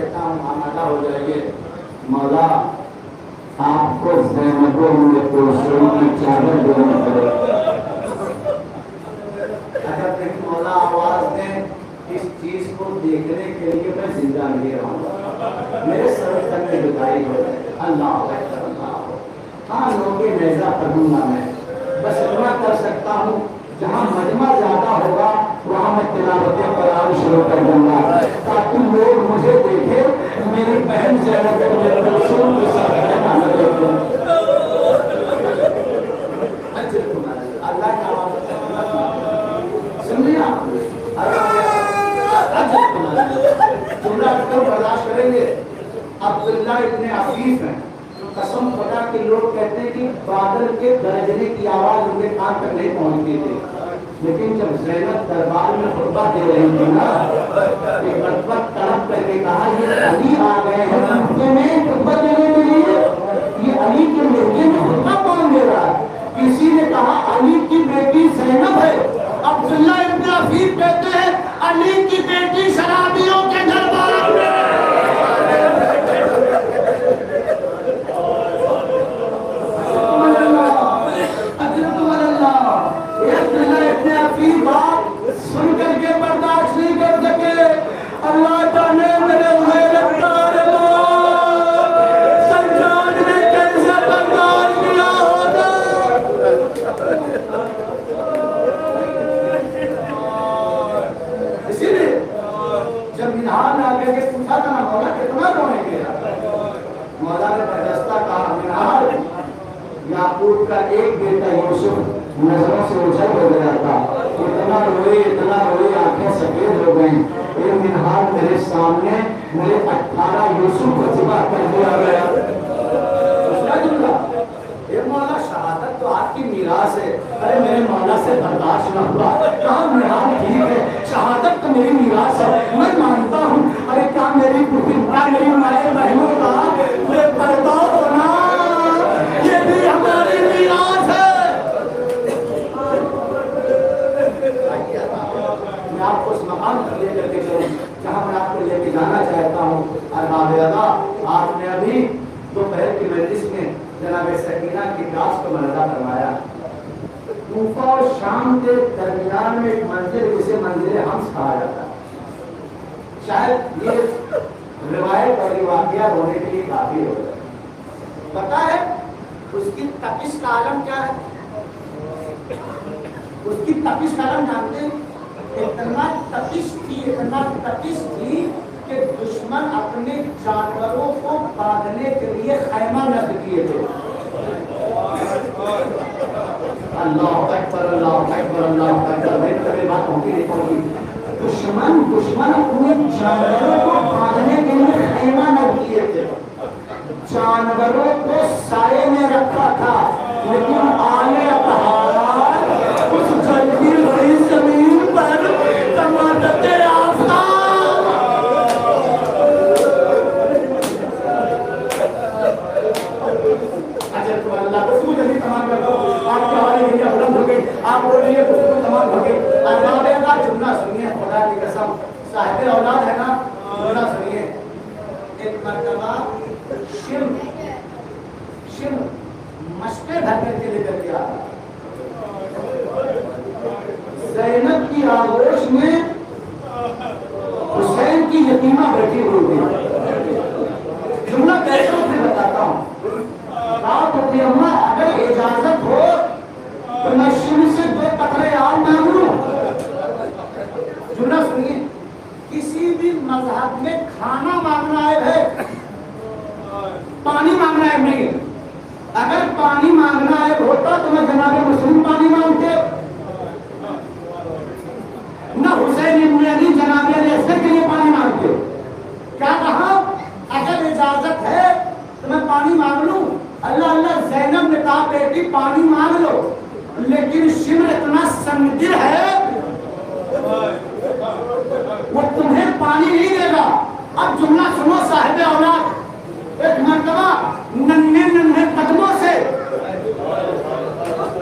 کہتا ہوں آمادہ ہو جائیے. مولا آپ کو زینبوں میں پرسوں کی چادر دینا پڑے. اگر کہیں مولا آواز دیں اس چیز کو دیکھنے کے لیے میں زندہ نہیں رہوں گا, میرے سر تک میں جدائی ہو جائے. اللہ اکبر اللہ. ہاں لوگے نیزہ پڑھوں گا میں, بس اتنا کر سکتا ہوں جہاں مجمع زیادہ ہوگا وہاں میں تلاوت قرآن شروع کر دوں گا تاکہ لوگ مجھے دیکھیں میری بہن زینب بنت رسول کے ساتھ رہنا لگے. اللہ کا سن لیا جملہ کب برداشت کریں گے. عبداللہ ابن عفیف ہیں, قسم خدا کہ لوگ کہتے ہیں کہ بادل کے گرجنے کی آواز ان کے کان تک نہیں پہنچتی تھی, لیکن جب زینب دربار میں خطبہ دے رہی تھی نا ایک مرتبہ تڑپ کر کے کہا یہ علی آ گئے ہیں خطبے میں خطبہ دینے کے لیے, یہ علی کے لڑکے میں خطبہ کون دے رہا ہے. کسی نے کہا علی کی بیٹی زینب ہے. عبداللہ ابن عفیف کہتے ہیں علی کی بیٹی شرابیوں کے دربار میں. سن کر کے برداشت نہیں کر سکے. اللہ جانے میرے غیرتار لوگ سجاد نے کیسے برداشت کیا ہوگا. اسی لیے جب منہار میں آ کے پوچھا تھا نا مولا کتنا رونے گیا, مولا نے برجستہ کہا منہار یعقوب کا ایک بیٹا یوسف نظروں سے اجھل ہو گیا تھا, اتنا روئے آنکھیں سفید ہو گئیں. ایک منہار میرے سامنے میرے 18 یوسف کو ذبح کر دیا گیا. یہ مولا شہادت تو آپ کی میراث ہے. ارے میرے مولا سے برداشت نہ ہوا, کہا منہار ٹھیک ہے شہادت تو میری میراث ہے میں مانتا ہوں. ارے کیا میری پترا میری مائیں بہنوں کا یہ پردہ ہونا یہ بھی ہماری میراث ہے. میں آپ کو اس مقام پر لے کر کے چلوں جہاں میں آپ کو لے کے جانا چاہتا ہوں. ارباب اللہ آپ نے ابھی دوپہر کی مجلس میں جناب سکینہ کی لاش کو ملحہ فرمایا. کوفہ اور شام کے درمیان میں ایک منزل جسے منزل حمص کہا جاتا ہے. شاید یہ روایت اور یہ واقعہ ہونے کے لیے کافی ہو جائے. پتا ہے اس کی تپش کا عالم کیا ہے؟ اس کی تپش کا عالم جانتے ہیں؟ اتنا تپش تھی کہ دشمن اپنے جانوروں کو باندھنے کے لیے خیمہ نصب کیے تھے. اللہ اکبر اللہ اکبر اللہ اکبر. میری بات ہوگی نہیں ہوگی. دشمن اپنے جانوروں کو باندھنے کے لیے خیمہ نصب کیے تھے. جانوروں کو سائے میں رکھا تھا, لیکن آلے اطہار اس جلدی ہوئی زمین پر تمادت آفتاب. اچھا تو اللہ کو سو جلدی تمام کر دو. آپ کے حوالے میں بلند ہو گئے, آپ بول رہی ہے کو تمام ہو گئے. ارباب کا جملہ سنیے, خدا کی قسم صاحب اولاد ہے نا, جملہ سنیے. ایک مرتبہ شم مشقیں بھر کر کے لے کر کے آتا. زینب کی آغوش میں حسین کی یتیمہ بیٹھی ہوئی تھی. جملہ کیسے میں بتاتا ہوں. آپ ہوتی اماں اگر اجازت ہو تو میں شم سے 2 قطرے آب مانگ لوں. جملہ سنیے. کسی بھی مذہب میں کھانا مانگنا ہے, پانی مانگنا ہے نہیں. اگر پانی مانگنا ہے ہوتا تو میں جناب مسلم پانی مانگتے, نہ حسین ابن علی جناب علیہ السلام کے لیے پانی مانگتے. کیا کہا اگر اجازت ہے تو میں پانی مانگ لوں. اللہ زینب نے کہا بیٹی پانی مانگ لو, لیکن شمر اتنا سنگدل ہے وہ تمہیں پانی نہیں دے گا. اب جملہ سنو صاحب اولاد. ایک مرتبہ ننھے قدموں سے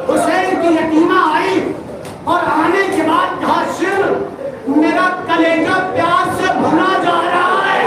حسین کی یتیمہ آئی اور آنے کے بعد کہا شمر میرا کلیجہ پیار سے بھنا جا رہا ہے.